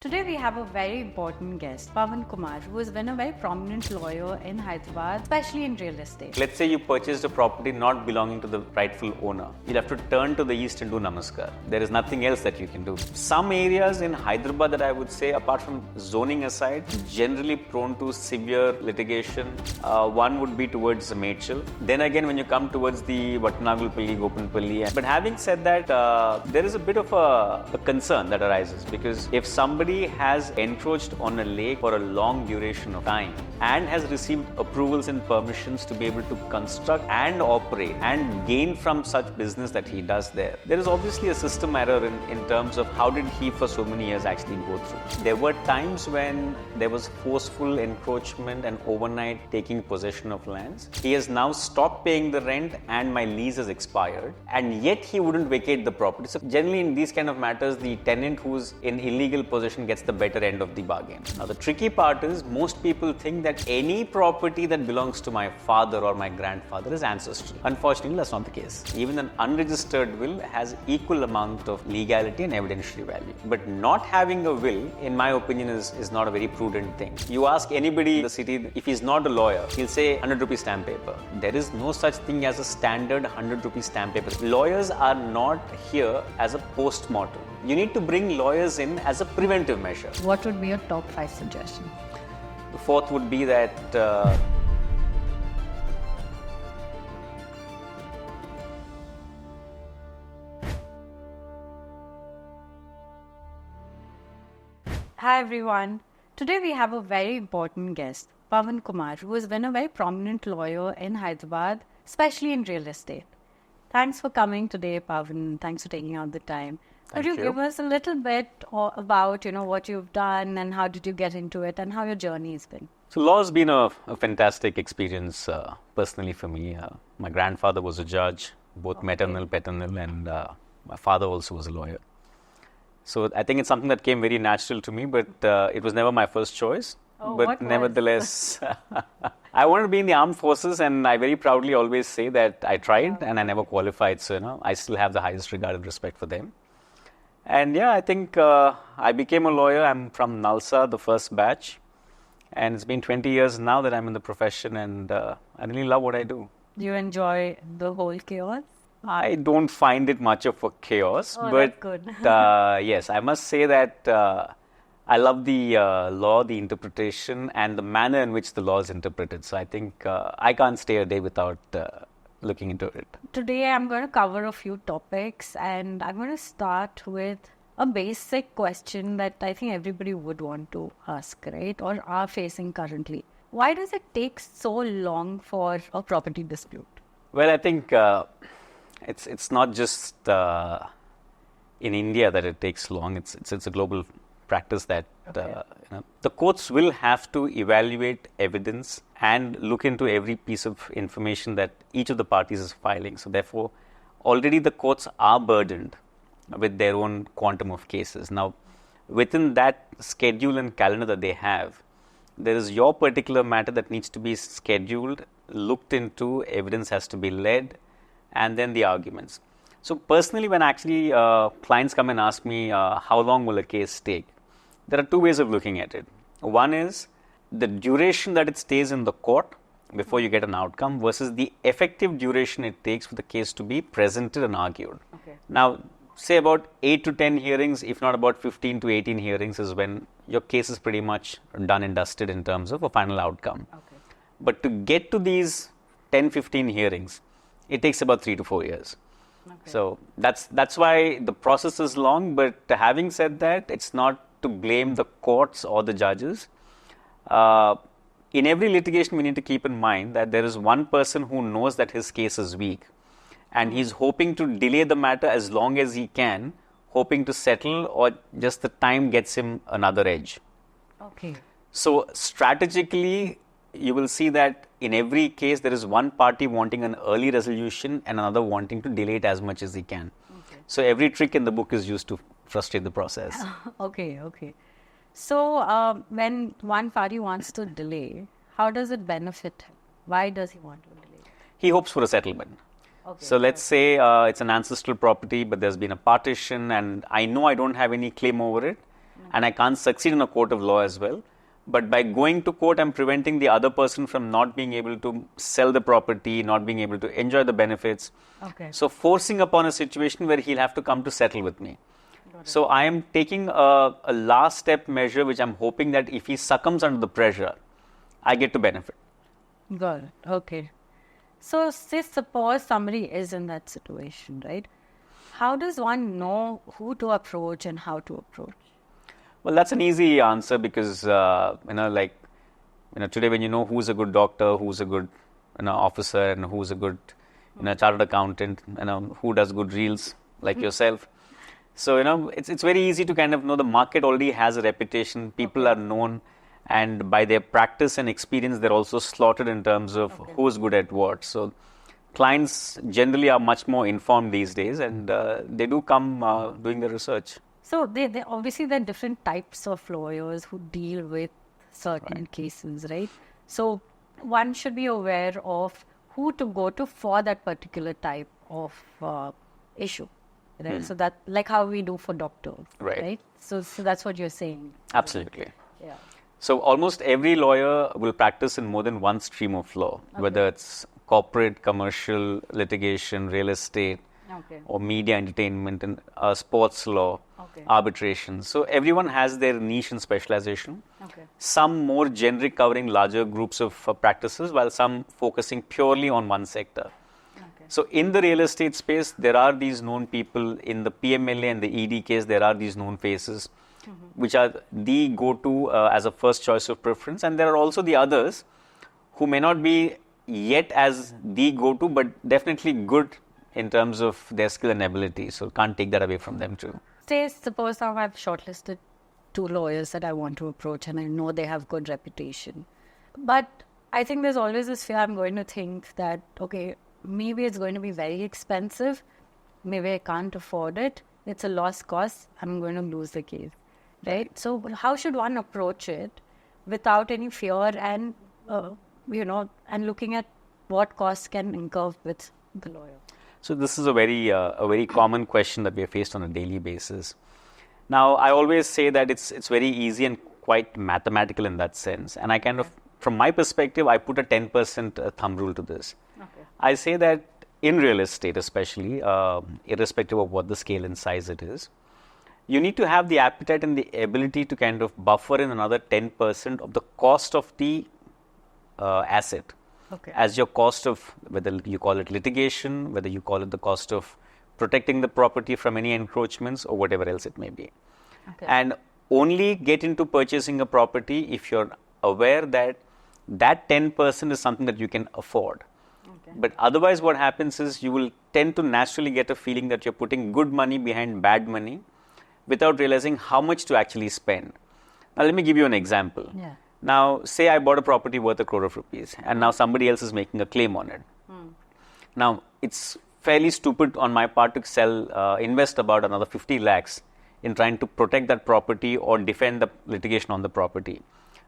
Today we have a very important guest, Pavan Kumar, who has been a very prominent lawyer in Hyderabad, especially in real estate. Let's say you purchased a property not belonging to the rightful owner. You'll have to turn to the east and do namaskar. There is nothing else that you can do. Some areas in Hyderabad that I would say, apart from zoning aside, generally prone to severe litigation. One would be towards Mechal. Then again, when you come towards the Vattanagulpalli, Gopanpalli. But having said that, there is a bit of a concern that arises because if somebody has encroached on a lake for a long duration of time and has received approvals and permissions to be able to construct and operate and gain from such business that he does there is obviously a system error in terms of how did he for so many years actually go through. There were times when there was forceful encroachment and overnight taking possession of lands. He has now stopped paying the rent and my lease has expired, and yet he wouldn't vacate the property. So generally in these kind of matters, the tenant who's in illegal possession gets the better end of the bargain. Now the tricky part is most people think that any property that belongs to my father or my grandfather is ancestral. Unfortunately, that's not the case. Even an unregistered will has equal amount of legality and evidentiary value. But not having a will, in my opinion, is not a very prudent thing. You ask anybody in the city, if he's not a lawyer, he'll say 100 rupee stamp paper. There is no such thing as a standard 100 rupee stamp paper. Lawyers are not here as a post-mortem. You need to bring lawyers in as a preventive measure. What would be your top 5 suggestions? The fourth would be that Hi everyone. Today we have a very important guest, Pavan Kumar, who has been a very prominent lawyer in Hyderabad, especially in real estate. Thanks for coming today, Pavan. Thanks for taking out the time. Could you give us a little bit about, what you've done and how did you get into it and how your journey has been? So law has been a fantastic experience personally for me. My grandfather was a judge, both maternal, paternal, and my father also was a lawyer. So I think it's something that came very natural to me, but it was never my first choice. But nevertheless, I wanted to be in the armed forces, and I very proudly always say that I tried and I never qualified. So, I still have the highest regard and respect for them. And I think I became a lawyer. I'm from Nalsa, the first batch. And it's been 20 years now that I'm in the profession, and I really love what I do. Do you enjoy the whole chaos? I don't find it much of a chaos. Oh, but that's good. Yes, I must say that I love the law, the interpretation, and the manner in which the law is interpreted. So I think I can't stay a day without looking into it. Today I'm going to cover a few topics, and I'm going to start with a basic question that I think everybody would want to ask, right? Or are facing currently. Why does it take so long for a property dispute? Well, I think it's not just in India that it takes long. It's a global practice that the courts will have to evaluate evidence and look into every piece of information that each of the parties is filing. So therefore, already the courts are burdened with their own quantum of cases. Now, within that schedule and calendar that they have, there is your particular matter that needs to be scheduled, looked into, evidence has to be led, and then the arguments. So personally, when actually clients come and ask me how long will a case take, there are two ways of looking at it. One is the duration that it stays in the court before you get an outcome versus the effective duration it takes for the case to be presented and argued. Okay. Now, say about 8 to 10 hearings, if not about 15 to 18 hearings is when your case is pretty much done and dusted in terms of a final outcome. Okay. But to get to these 10, 15 hearings, it takes about 3 to 4 years. Okay. So that's why the process is long. But having said that, it's not to blame the courts or the judges. In every litigation, we need to keep in mind that there is one person who knows that his case is weak, and he's hoping to delay the matter as long as he can, hoping to settle, or just the time gets him another edge. Okay. So strategically, you will see that in every case, there is one party wanting an early resolution and another wanting to delay it as much as he can. Okay. So every trick in the book is used to frustrate the process. Okay. So when one party wants to delay, how does it benefit him? Why does he want to delay? He hopes for a settlement. Okay. So let's say it's an ancestral property, but there's been a partition and I know I don't have any claim over it. and I can't succeed in a court of law as well. But by going to court, I'm preventing the other person from not being able to sell the property, not being able to enjoy the benefits. Okay. So forcing upon a situation where he'll have to come to settle with me. So I am taking a last step measure, which I'm hoping that if he succumbs under the pressure, I get to benefit. Got it. Okay. So say suppose somebody is in that situation, right? How does one know who to approach and how to approach? Well, that's an easy answer because, today when you know who's a good doctor, who's a good, officer, and who's a good, chartered accountant, who does good reels like yourself. So, it's very easy to kind of know the market already has a reputation, people are known, and by their practice and experience, they're also slotted in terms of who's good at what. So, clients generally are much more informed these days, and they do come doing the research. So they obviously there are different types of lawyers who deal with certain cases, right? So one should be aware of who to go to for that particular type of issue, right? So that like how we do for doctors, right? So that's what you're saying. Absolutely. Yeah. So almost every lawyer will practice in more than one stream of law, whether it's corporate, commercial, litigation, real estate, or media, entertainment, and sports law, arbitration. So everyone has their niche and specialization. Some more generic, covering larger groups of practices, while some focusing purely on one sector. So in the real estate space, there are these known people. In the PMLA and the ED case, there are these known faces, which are the go-to as a first choice of preference. And there are also the others who may not be yet as the go-to, but definitely good in terms of their skill and ability. So can't take that away from them too. Suppose now I've shortlisted 2 lawyers that I want to approach and I know they have good reputation. But I think there's always this fear I'm going to think that, okay, maybe it's going to be very expensive. Maybe I can't afford it. It's a lost cause. I'm going to lose the case, right? So how should one approach it without any fear and, and looking at what costs can incur with the lawyer? So this is a very common question that we are faced on a daily basis. Now, I always say that it's very easy and quite mathematical in that sense. And I kind of, from my perspective, I put a 10% thumb rule to this. I say that in real estate especially, irrespective of what the scale and size it is, you need to have the appetite and the ability to kind of buffer in another 10% of the cost of the asset. As your cost of, whether you call it litigation, whether you call it the cost of protecting the property from any encroachments or whatever else it may be. And only get into purchasing a property if you're aware that that 10% is something that you can afford. But otherwise what happens is you will tend to naturally get a feeling that you're putting good money behind bad money without realizing how much to actually spend. Now let me give you an example. Now, say I bought a property worth ₹1 crore and now somebody else is making a claim on it. Now, it's fairly stupid on my part to invest about another 50 lakhs in trying to protect that property or defend the litigation on the property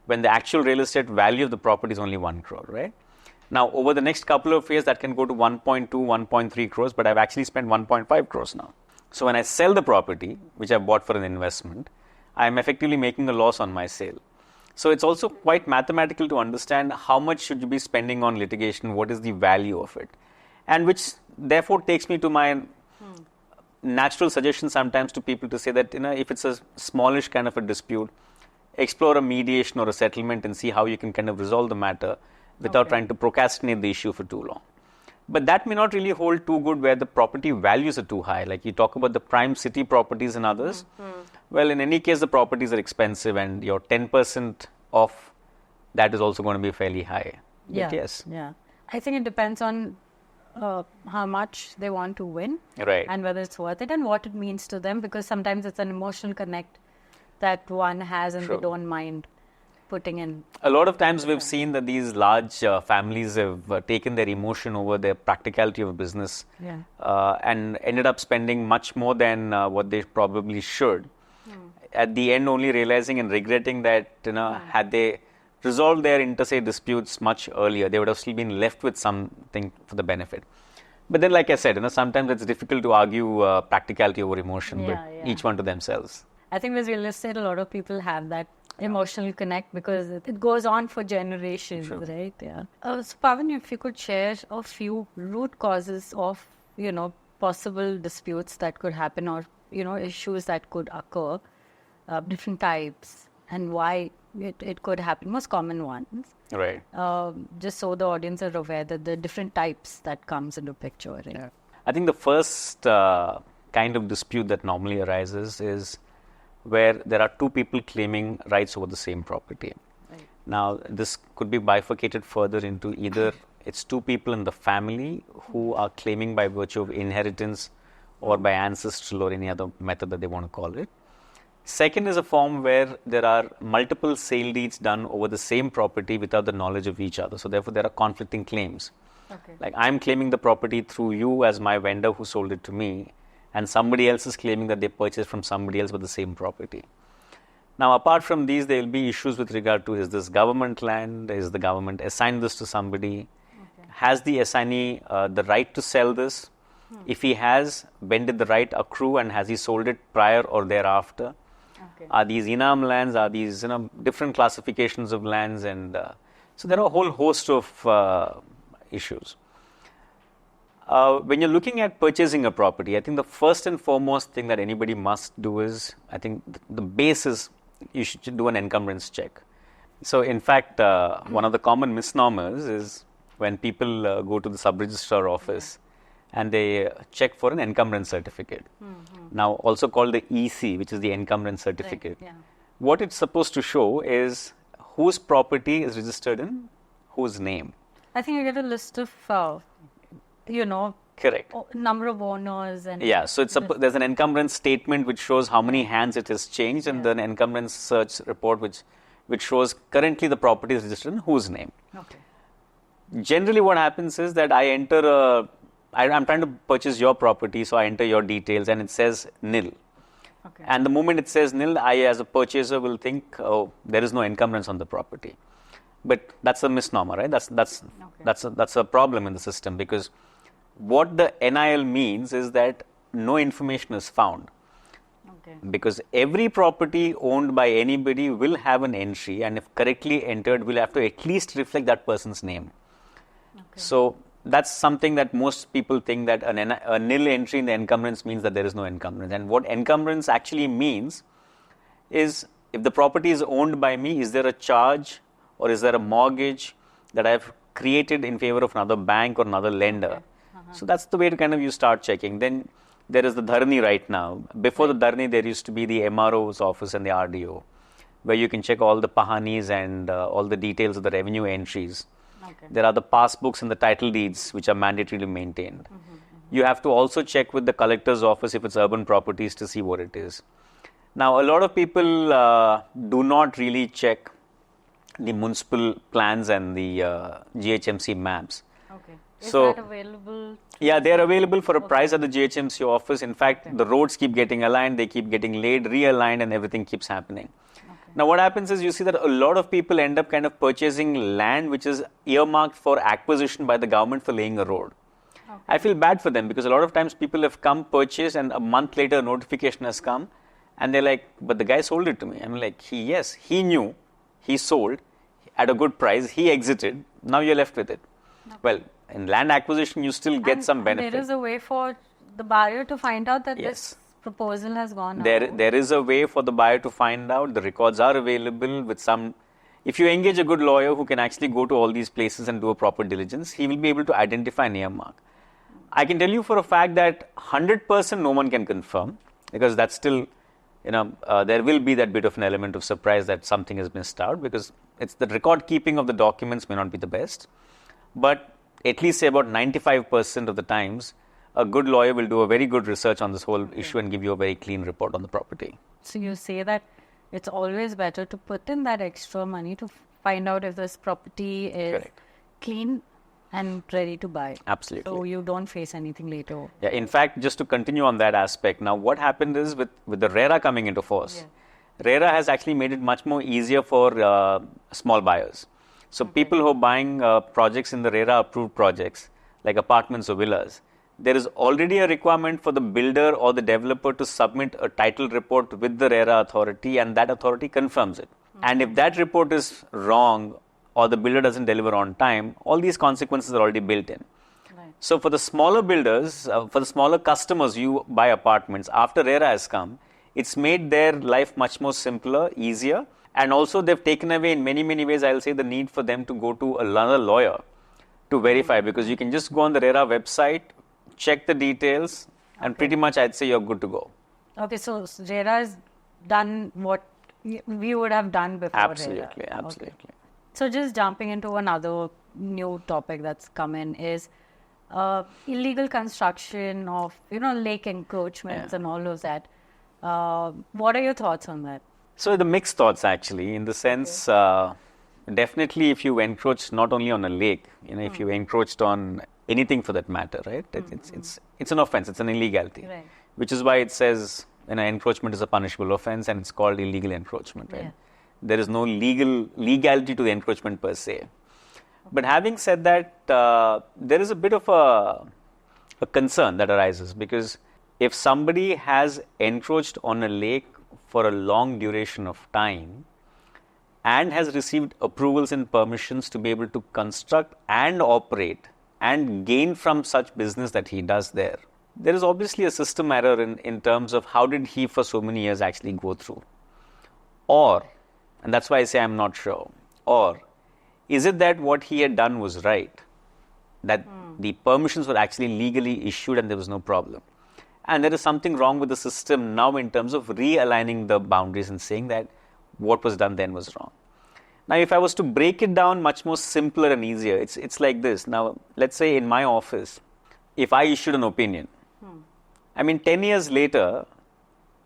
when the actual real estate value of the property is only 1 crore, right? Now, over the next couple of years, that can go to 1.2, 1.3 crores, but I've actually spent 1.5 crores now. So when I sell the property, which I bought for an investment, I'm effectively making a loss on my sale. So it's also quite mathematical to understand how much should you be spending on litigation, what is the value of it, and which therefore takes me to my natural suggestion sometimes to people to say that, if it's a smallish kind of a dispute, explore a mediation or a settlement and see how you can kind of resolve the matter without trying to procrastinate the issue for too long. But that may not really hold too good where the property values are too high. Like you talk about the prime city properties and others. Well, in any case, the properties are expensive and your 10% off that is also going to be fairly high. But yes. I think it depends on how much they want to win and whether it's worth it and what it means to them, because sometimes it's an emotional connect that one has and they don't mind putting in. A lot of times we've seen that these large families have taken their emotion over their practicality of business and ended up spending much more than what they probably should. At the end, only realizing and regretting that, had they resolved their interstate disputes much earlier, they would have still been left with something for the benefit. But then, like I said, sometimes it's difficult to argue practicality over emotion, but each one to themselves. I think with real estate, a lot of people have that emotional connect because it goes on for generations, right? Yeah. So Pavan, if you could share a few root causes of, possible disputes that could happen or, issues that could occur, different types and why it could happen, most common ones. Right. Just so the audience are aware that the different types that comes into picture. Right? Yeah. I think the first kind of dispute that normally arises is where there are two people claiming rights over the same property. Right. Now, this could be bifurcated further into either it's two people in the family who are claiming by virtue of inheritance or by ancestral or any other method that they want to call it. Second is a form where there are multiple sale deeds done over the same property without the knowledge of each other. So therefore, there are conflicting claims. Okay. Like I'm claiming the property through you as my vendor who sold it to me, and somebody else is claiming that they purchased from somebody else with the same property. Now, apart from these, there will be issues with regard to, is this government land? Is the government assigned this to somebody? Okay. Has the assignee the right to sell this? If he has, when did the right accrue and has he sold it prior or thereafter? Okay. Are these Inam lands? Are these different classifications of lands? And so there are a whole host of issues. When you're looking at purchasing a property, I think the first and foremost thing that anybody must do is, I think the base is you should do an encumbrance check. So in fact, one of the common misnomers is when people go to the sub-registrar office and they check for an encumbrance certificate. Now also called the EC, which is the encumbrance certificate. Right. Yeah. What it's supposed to show is whose property is registered in whose name. I think you get a list of, correct, number of owners. And yeah, so there's an encumbrance statement which shows how many hands it has changed, and then an encumbrance search report which shows currently the property is registered in whose name. Okay. Generally what happens is that I enter I'm trying to purchase your property, so I enter your details and it says nil. Okay. And the moment it says nil, I as a purchaser will think, oh, there is no encumbrance on the property. But that's a misnomer, right? That's a problem in the system, because what the NIL means is that no information is found. Okay. Because every property owned by anybody will have an entry, and if correctly entered, will have to at least reflect that person's name. Okay. So that's something that most people think that a nil entry in the encumbrance means that there is no encumbrance. And what encumbrance actually means is, if the property is owned by me, is there a charge or is there a mortgage that I have created in favor of another bank or another lender? Okay. So that's the way to kind of you start checking. Then there is the Dharani right now. Before the Dharani, there used to be the MRO's office and the RDO, where you can check all the pahanis and all the details of the revenue entries. Okay. There are the passbooks and the title deeds which are mandatorily maintained. You have to also check with the collector's office if it's urban properties to see what it is. Now, a lot of people do not really check the municipal plans and the GHMC maps. Okay. Is that available? Yeah, they are available for a price at the GHMC office. In fact, the roads keep getting aligned, they keep getting laid, realigned, and everything keeps happening. Now, what happens is you see that a lot of people end up kind of purchasing land which is earmarked for acquisition by the government for laying a road. Okay. I feel bad for them, because a lot of times people have come, purchased, and a month later a notification has come, and they're like, but the guy sold it to me. I'm like, he knew, he sold at a good price, he exited, now you're left with it. Okay. Well, in land acquisition, you still get some benefit. There is a way for the buyer to find out that this proposal has gone out. There is a way for the buyer to find out. The records are available with some. If you engage a good lawyer who can actually go to all these places and do a proper diligence, he will be able to identify an earmark. I can tell you for a fact that 100% no one can confirm, because that's still, there will be that bit of an element of surprise that something is missed out, because it's the record keeping of the documents may not be the best. But at least say about 95% of the times, a good lawyer will do a very good research on this whole issue and give you a very clean report on the property. So you say that it's always better to put in that extra money to find out if this property is clean and ready to buy. Absolutely. So you don't face anything later. Yeah, in fact, just to continue on that aspect, now what happened is with the RERA coming into force, RERA has actually made it much more easier for small buyers. So people who are buying projects in the RERA approved projects, like apartments or villas, there is already a requirement for the builder or the developer to submit a title report with the RERA authority, and that authority confirms it. And if that report is wrong or the builder doesn't deliver on time, all these consequences are already built in. Right. So for the smaller builders, for the smaller customers you buy apartments, after RERA has come, it's made their life much more simpler, easier, and also they've taken away in many, many ways, I'll say, the need for them to go to another lawyer to verify, because you can just go on the RERA website, check the details, and pretty much I'd say you're good to go. Okay, so RERA has done what we would have done before Absolutely, RERA. absolutely. Okay. So just jumping into another new topic that's come in is illegal construction of, lake encroachments and all of that. What are your thoughts on that? So the mixed thoughts, actually, in the sense, definitely if you encroach not only on a lake, if you encroached on anything for that matter, right? It's an offense, it's an illegality, Right. which is why it says encroachment is a punishable offense and it's called illegal encroachment, right? Yeah. There is no legality to the encroachment per se. But having said that, there is a bit of a concern that arises, because if somebody has encroached on a lake for a long duration of time and has received approvals and permissions to be able to construct and operate and gain from such business that he does there, there is obviously a system error in terms of how did he for so many years actually go through. Or, and that's why I say I'm not sure, or is it that what he had done was right, that the permissions were actually legally issued and there was no problem, and there is something wrong with the system now in terms of realigning the boundaries and saying that what was done then was wrong. Now, if I was to break it down much more simpler and easier, it's like this. Now, let's say in my office, if I issued an opinion, 10 years later,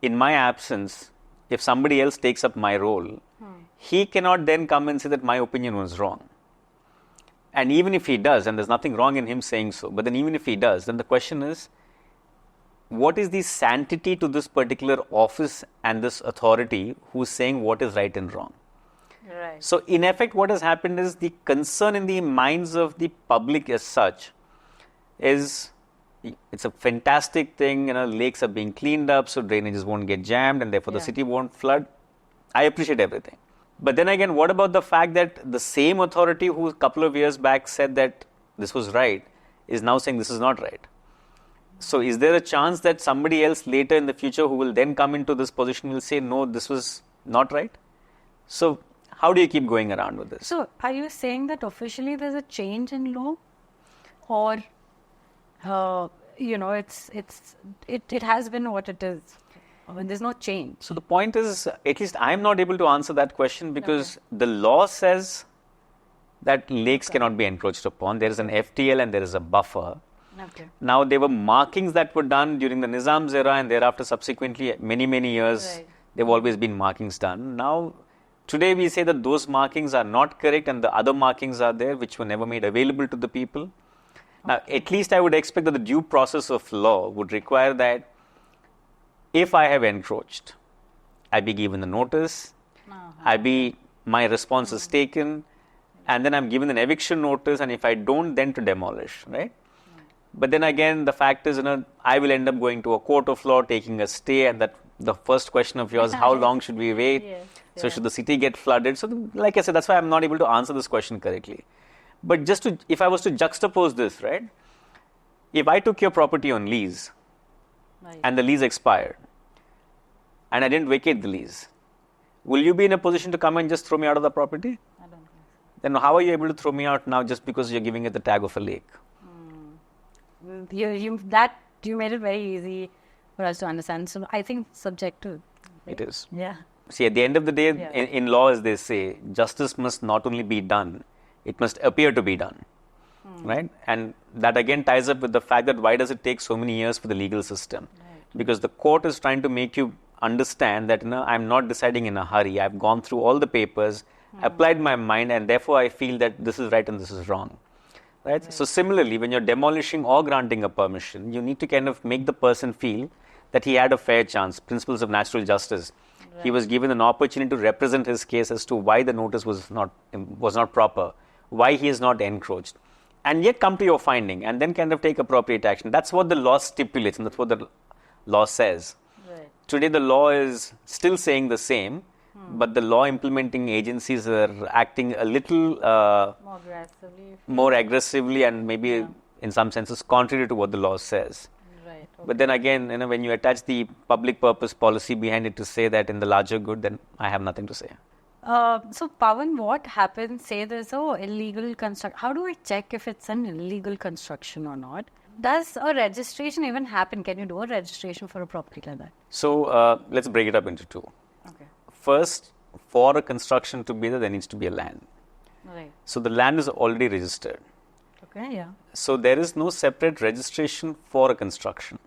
in my absence, if somebody else takes up my role, he cannot then come and say that my opinion was wrong. And even if he does, and there's nothing wrong in him saying so, but then even if he does, then the question is, what is the sanctity to this particular office and this authority who's saying what is right and wrong? Right. So, in effect, what has happened is the concern in the minds of the public as such is, it's a fantastic thing, lakes are being cleaned up, so drainages won't get jammed and therefore the city won't flood. I appreciate everything. But then again, what about the fact that the same authority who a couple of years back said that this was right is now saying this is not right? So is there a chance that somebody else later in the future who will then come into this position will say, no, this was not right? So how do you keep going around with this? So are you saying that officially there's a change in law, or it has been what it is? There's no change. So the point is, at least I'm not able to answer that question, because the law says that lakes cannot be encroached upon. There is an FTL and there is a buffer. Okay. Now, there were markings that were done during the Nizam's era, and thereafter subsequently many, many years, Right. there have always been markings done. Now, today we say that those markings are not correct and the other markings are there which were never made available to the people. Now, at least I would expect that the due process of law would require that if I have encroached, I be given the notice, my response is taken, and then I'm given an eviction notice, and if I don't, then to demolish, right? But then again, the fact is, I will end up going to a court of law, taking a stay, and that the first question of yours, how long should we wait? Yes, So should the city get flooded? So like I said, that's why I'm not able to answer this question correctly. But if I was to juxtapose this, right? If I took your property on lease, Right. and the lease expired, and I didn't vacate the lease, will you be in a position to come and just throw me out of the property? I don't think so. Then how are you able to throw me out now just because you're giving it the tag of a lake? You made it very easy for us to understand. So I think subjective. It is. Yeah. See, at the end of the day, Yeah. in law, as they say, justice must not only be done, it must appear to be done. Right? And that again ties up with the fact that why does it take so many years for the legal system? Right. Because the court is trying to make you understand that I'm not deciding in a hurry. I've gone through all the papers, applied my mind, and therefore I feel that this is right and this is wrong. Right? So similarly, when you're demolishing or granting a permission, you need to kind of make the person feel that he had a fair chance. Principles of natural justice. Right. He was given an opportunity to represent his case as to why the notice was not proper, why he is not encroached. and yet come to your finding and then kind of take appropriate action. That's what the law stipulates, and that's what the law says. Right. Today, the law is still saying the same, but the law implementing agencies are acting a little more aggressively and maybe in some senses contrary to what the law says. Right. Okay. But then again, when you attach the public purpose policy behind it to say that in the larger good, then I have nothing to say. So, Pavan, what happens? Say there's illegal construction. How do we check if it's an illegal construction or not? Does a registration even happen? Can you do a registration for a property like that? So, let's break it up into two. Okay. First, for a construction to be there needs to be a land. Right. So, the land is already registered. Okay, yeah. So, there is no separate registration for a construction.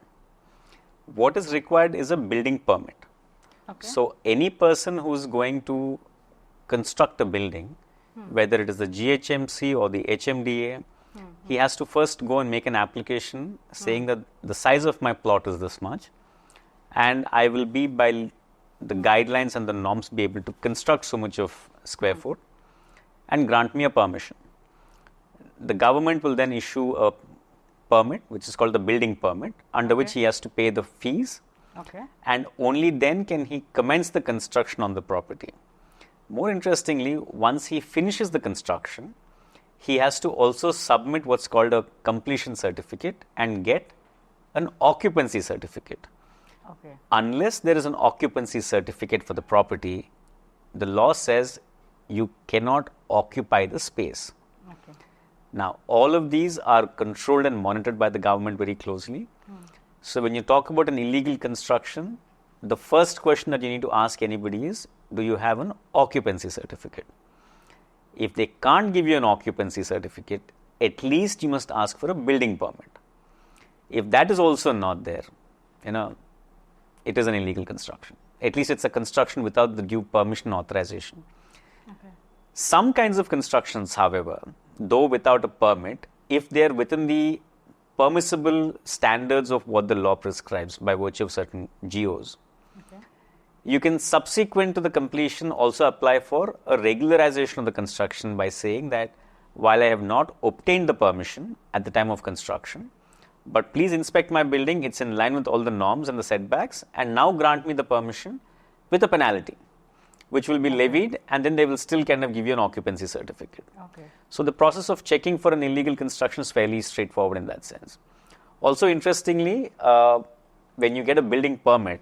What is required is a building permit. Okay. So, any person who is going to construct a building, whether it is the GHMC or the HMDA, he has to first go and make an application saying that the size of my plot is this much, and I will be by the guidelines and the norms be able to construct so much of square foot and grant me a permission. The government will then issue a permit, which is called the building permit, under which he has to pay the fees, and only then can he commence the construction on the property. More interestingly, once he finishes the construction, he has to also submit what's called a completion certificate and get an occupancy certificate. Okay. Unless there is an occupancy certificate for the property, the law says you cannot occupy the space. Okay. Now, all of these are controlled and monitored by the government very closely. So, when you talk about an illegal construction, the first question that you need to ask anybody is, do you have an occupancy certificate? If they can't give you an occupancy certificate, at least you must ask for a building permit. If that is also not there, it is an illegal construction. At least it's a construction without the due permission authorization. Okay. Some kinds of constructions, however, though without a permit, if they are within the permissible standards of what the law prescribes by virtue of certain GOs, you can, subsequent to the completion, also apply for a regularization of the construction by saying that while I have not obtained the permission at the time of construction, but please inspect my building, it's in line with all the norms and the setbacks, and now grant me the permission with a penalty, which will be levied, and then they will still kind of give you an occupancy certificate. Okay. So, the process of checking for an illegal construction is fairly straightforward in that sense. Also, interestingly, when you get a building permit,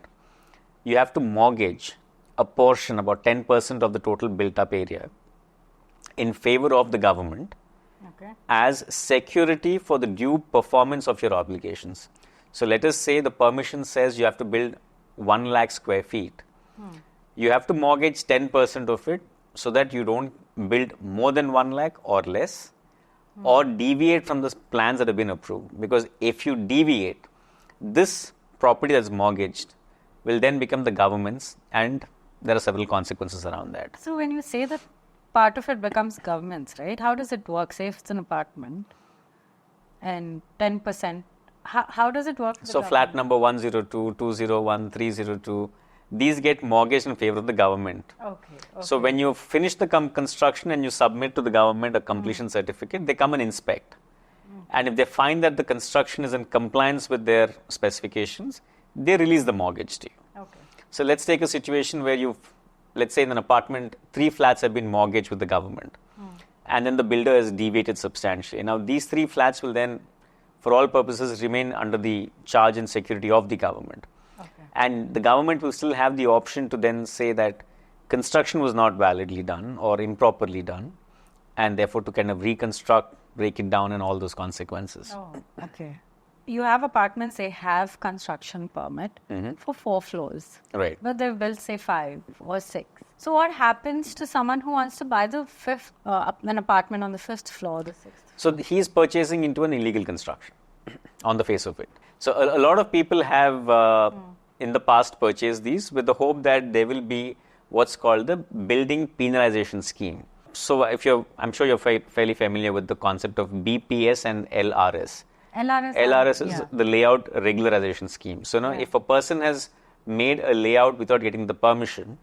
you have to mortgage a portion, about 10% of the total built up area, in favor of the government as security for the due performance of your obligations. So, let us say the permission says you have to build 1 lakh square feet. You have to mortgage 10% of it so that you don't build more than 1 lakh or less, or deviate from the plans that have been approved. Because if you deviate, this property that's mortgaged will then become the government's, and there are several consequences around that. So, when you say that part of it becomes government's, right? How does it work? Say if it's an apartment and 10%, how does it work? So, flat number 102, 201, 302, these get mortgaged in favor of the government. Okay. So, when you finish the construction and you submit to the government a completion certificate, they come and inspect. And if they find that the construction is in compliance with their specifications, they release the mortgage to you. Okay. So, let's take a situation where let's say in an apartment, 3 flats have been mortgaged with the government, and then the builder has deviated substantially. Now, these 3 flats will then, for all purposes, remain under the charge and security of the government. Okay. And the government will still have the option to then say that construction was not validly done or improperly done, and therefore to kind of reconstruct, break it down, and all those consequences. Oh, okay. You have apartments, they have construction permit for 4 floors. Right. But they've built, say, 5 or 6. So, what happens to someone who wants to buy the an apartment on the 5th floor or the 6th? So, he is purchasing into an illegal construction on the face of it. So, a lot of people have in the past purchased these with the hope that there will be what's called the building penalization scheme. So, I'm sure you're fairly familiar with the concept of BPS and LRS. LRS is the layout regularization scheme. So, if a person has made a layout without getting the permission,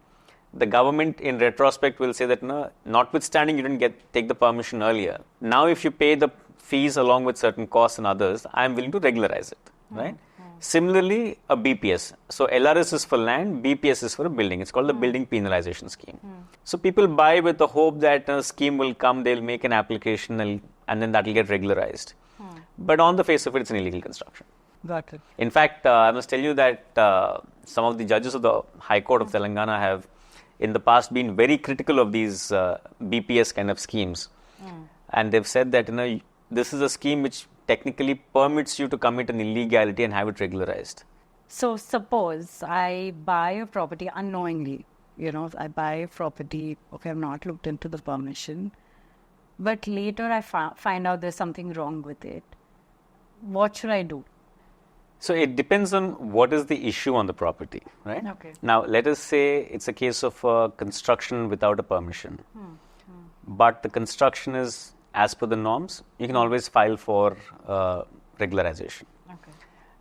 the government in retrospect will say that notwithstanding you didn't take the permission earlier, now if you pay the fees along with certain costs and others, I am willing to regularize it, right? Similarly, a BPS. So LRS is for land, BPS is for a building. It's called the Building Penalization Scheme. So people buy with the hope that a scheme will come, they'll make an application and then that will get regularized. But on the face of it, it's an illegal construction. Got it. In fact, I must tell you that some of the judges of the High Court of Telangana have in the past been very critical of these BPS kind of schemes. And they've said that this is a scheme which technically permits you to commit an illegality and have it regularized. So suppose I buy a property unknowingly, I buy a property, okay, I've not looked into the permission, but later I find out there's something wrong with it. What should I do? So it depends on what is the issue on the property, right? Okay. Now, let us say it's a case of construction without a permission, but the construction is as per the norms, you can always file for regularization. Okay.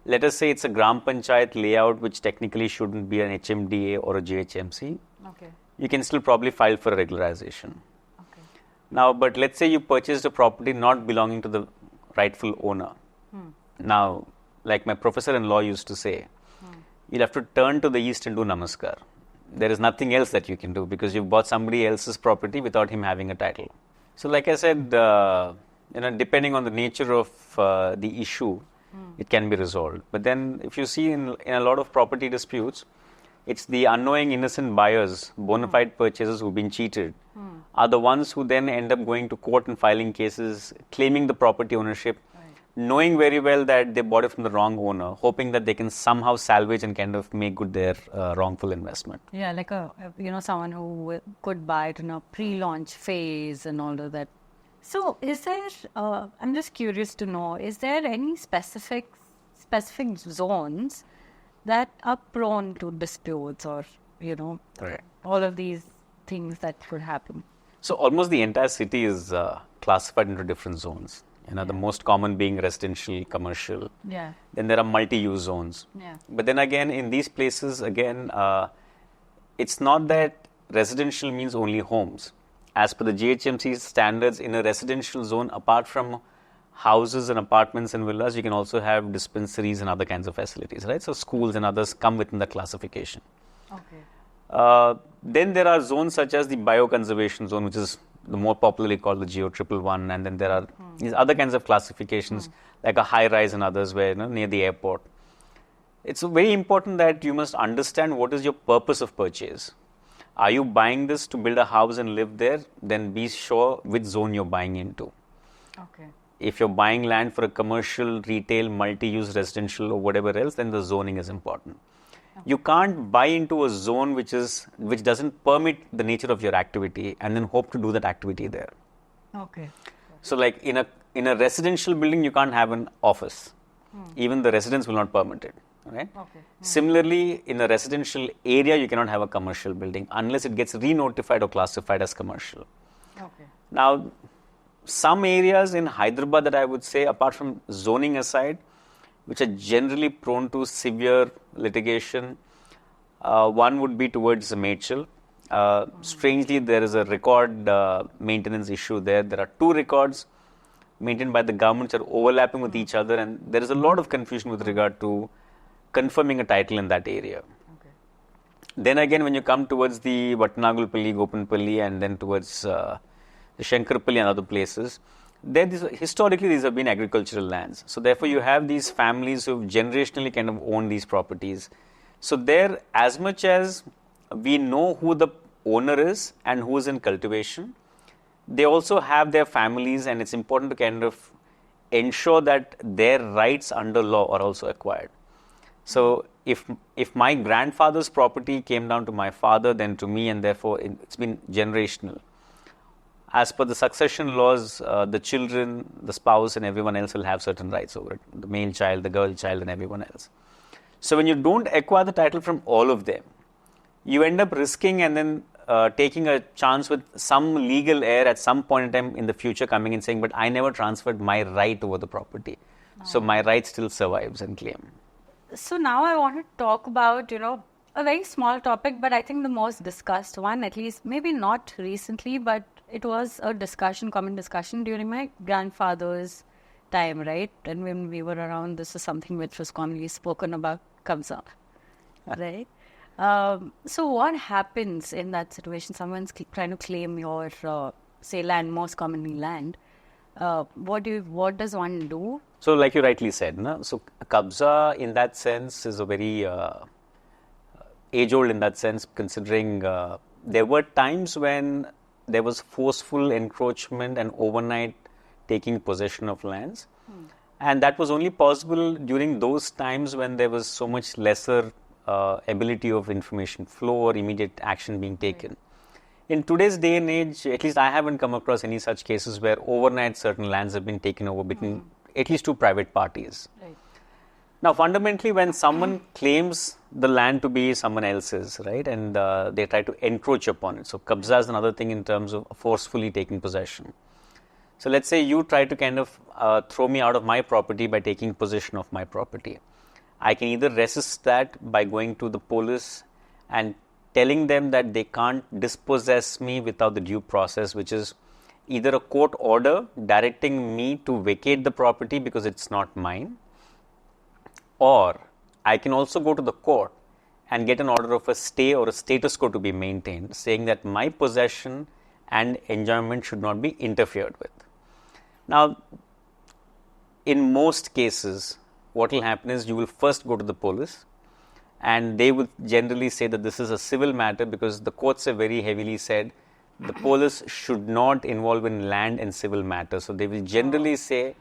Let us say it's a Gram Panchayat layout which technically shouldn't be an HMDA or a JHMC. Okay. You can still probably file for a regularization. Okay. Now, but let's say you purchased a property not belonging to the rightful owner. Now, like my professor in law used to say, you'll have to turn to the east and do namaskar. There is nothing else that you can do because you've bought somebody else's property without him having a title. So like I said, depending on the nature of the issue, it can be resolved. But then if you see in a lot of property disputes, it's the unknowing innocent buyers, bona fide purchasers who've been cheated, are the ones who then end up going to court and filing cases, claiming the property ownership, knowing very well that they bought it from the wrong owner, hoping that they can somehow salvage and kind of make good their wrongful investment. Yeah, like someone who could buy it in a pre-launch phase and all of that. So is there, I'm just curious to know, is there any specific zones that are prone to disputes or, all of these things that could happen? So almost the entire city is classified into different zones. The most common being residential, commercial. Yeah. Then there are multi-use zones. Yeah. But then again, in these places, it's not that residential means only homes. As per the GHMC standards, in a residential zone, apart from houses and apartments and villas, you can also have dispensaries and other kinds of facilities, right? So schools and others come within that classification. Okay. Then there are zones such as the bioconservation zone, which is the more popularly called the Geo 111, and then there are these other kinds of classifications like a high rise and others where near the airport. It's very important that you must understand what is your purpose of purchase. Are you buying this to build a house and live there? Then be sure which zone you're buying into. Okay. If you're buying land for a commercial, retail, multi-use, residential or whatever else, then the zoning is important. You can't buy into a zone which doesn't permit the nature of your activity and then hope to do that activity there. Okay. So like in a residential building, you can't have an office. Even the residents will not permit it. Right? Okay. Similarly, in a residential area, you cannot have a commercial building unless it gets re-notified or classified as commercial. Okay. Now, some areas in Hyderabad that I would say, apart from zoning aside, which are generally prone to severe litigation, one would be towards Mechal. Strangely, there is a record maintenance issue there. There are two records maintained by the government which are overlapping with each other, and there is a lot of confusion with regard to confirming a title in that area. Okay. Then again, when you come towards the Vattanagulpalli, Gopanpalli, and then towards the Shankarpalli and other places, historically these have been agricultural lands. So therefore, you have these families who generationally kind of own these properties. So there, as much as we know who the owner is and who is in cultivation, they also have their families, and it's important to kind of ensure that their rights under law are also acquired. So if my grandfather's property came down to my father, then to me, and therefore it's been generational. As per the succession laws, the children, the spouse, and everyone else will have certain rights over it. The male child, the girl child, and everyone else. So when you don't acquire the title from all of them, you end up risking and then taking a chance with some legal heir at some point in time in the future coming and saying, but I never transferred my right over the property. So my right still survives and claim. So now I want to talk about, a very small topic, but I think the most discussed one, at least maybe not recently, but it was a common discussion during my grandfather's time, right? And when we were around, this is something which was commonly spoken about, Kabza, right? So what happens in that situation? Someone's trying to claim your, say, land, most commonly land. What does one do? So like you rightly said, no? So Kabza in that sense is a very age-old in that sense, considering there were times when there was forceful encroachment and overnight taking possession of lands. And that was only possible during those times when there was so much lesser ability of information flow or immediate action being taken. In today's day and age, at least I haven't come across any such cases where overnight certain lands have been taken over between at least two private parties. Right. Now, fundamentally, when someone claims the land to be someone else's, right, and they try to encroach upon it. So, Kabza is another thing in terms of forcefully taking possession. So, let's say you try to kind of throw me out of my property by taking possession of my property. I can either resist that by going to the police and telling them that they can't dispossess me without the due process, which is either a court order directing me to vacate the property because it's not mine, or I can also go to the court and get an order of a stay or a status quo to be maintained, saying that my possession and enjoyment should not be interfered with. Now, in most cases, what will happen is you will first go to the police, and they will generally say that this is a civil matter because the courts have very heavily said the police should not involve in land and civil matters. So they will generally say,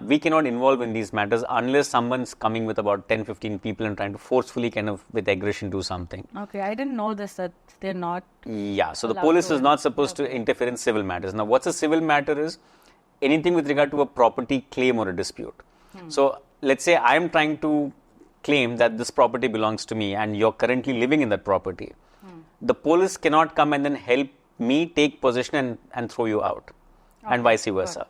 we cannot involve in these matters unless someone's coming with about 10-15 people and trying to forcefully kind of with aggression do something. Okay, I didn't know this, that they're not. Yeah, so the police is not supposed to interfere in civil matters. Now, what's a civil matter is anything with regard to a property claim or a dispute. So let's say I'm trying to claim that this property belongs to me and you're currently living in that property. The police cannot come and then help me take possession and throw you out, and vice versa.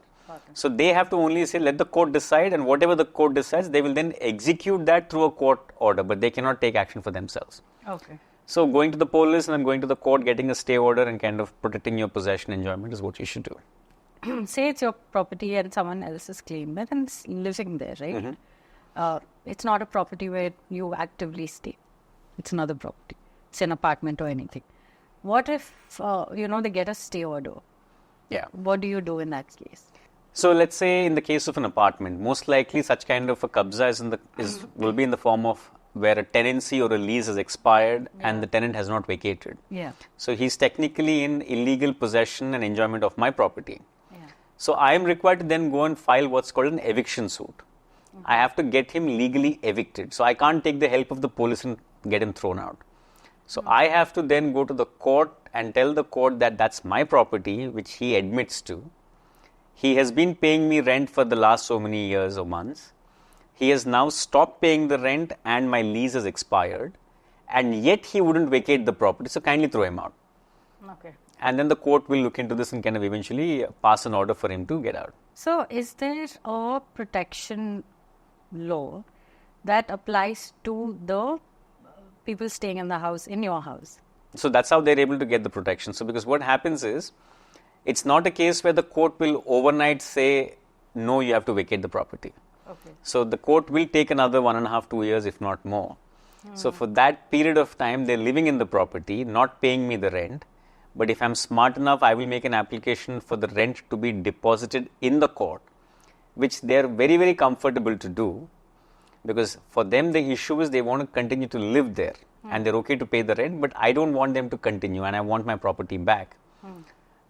So they have to only say, let the court decide, and whatever the court decides, they will then execute that through a court order, but they cannot take action for themselves. Okay. So going to the police and then going to the court, getting a stay order and kind of protecting your possession enjoyment is what you should do. Say it's your property and someone else has claimed it and it's living there, right? It's not a property where you actively stay. It's another property. It's an apartment or anything. What if, they get a stay order? Yeah. What do you do in that case? So let's say in the case of an apartment, most likely such kind of a kabza will be in the form of where a tenancy or a lease has expired and the tenant has not vacated. Yeah. So he's technically in illegal possession and enjoyment of my property. Yeah. So I am required to then go and file what's called an eviction suit. I have to get him legally evicted. So I can't take the help of the police and get him thrown out. So I have to then go to the court and tell the court that that's my property, which he admits to. He has been paying me rent for the last so many years or months. He has now stopped paying the rent and my lease has expired. And yet he wouldn't vacate the property. So kindly throw him out. Okay. And then the court will look into this and kind of eventually pass an order for him to get out. So is there a protection law that applies to the people staying in the house, in your house? So that's how they're able to get the protection. So because what happens is, it's not a case where the court will overnight say, no, you have to vacate the property. Okay. So the court will take another 1.5 to 2 years, if not more. So for that period of time, they're living in the property, not paying me the rent. But if I'm smart enough, I will make an application for the rent to be deposited in the court, which they're very, very comfortable to do. Because for them, the issue is they want to continue to live there and they're okay to pay the rent, but I don't want them to continue and I want my property back.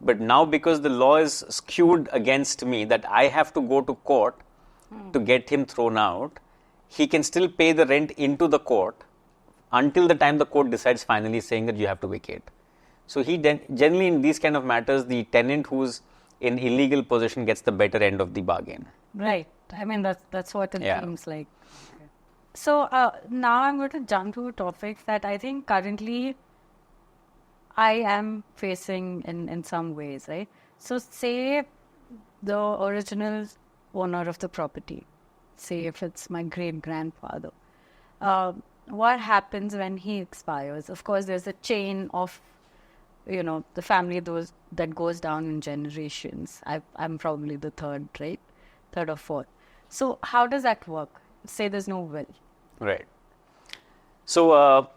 But now because the law is skewed against me that I have to go to court to get him thrown out, he can still pay the rent into the court until the time the court decides finally saying that you have to vacate. So he generally in these kind of matters, the tenant who's in illegal possession gets the better end of the bargain. Right. I mean, that's what it seems like. Okay. So now I'm going to jump to a topic that I think currently I am facing in some ways, right? So say the original owner of the property, say if it's my great-grandfather, what happens when he expires? Of course, there's a chain of, the family that goes down in generations. I'm probably the third, right? Third or fourth. So how does that work? Say there's no will. Right. So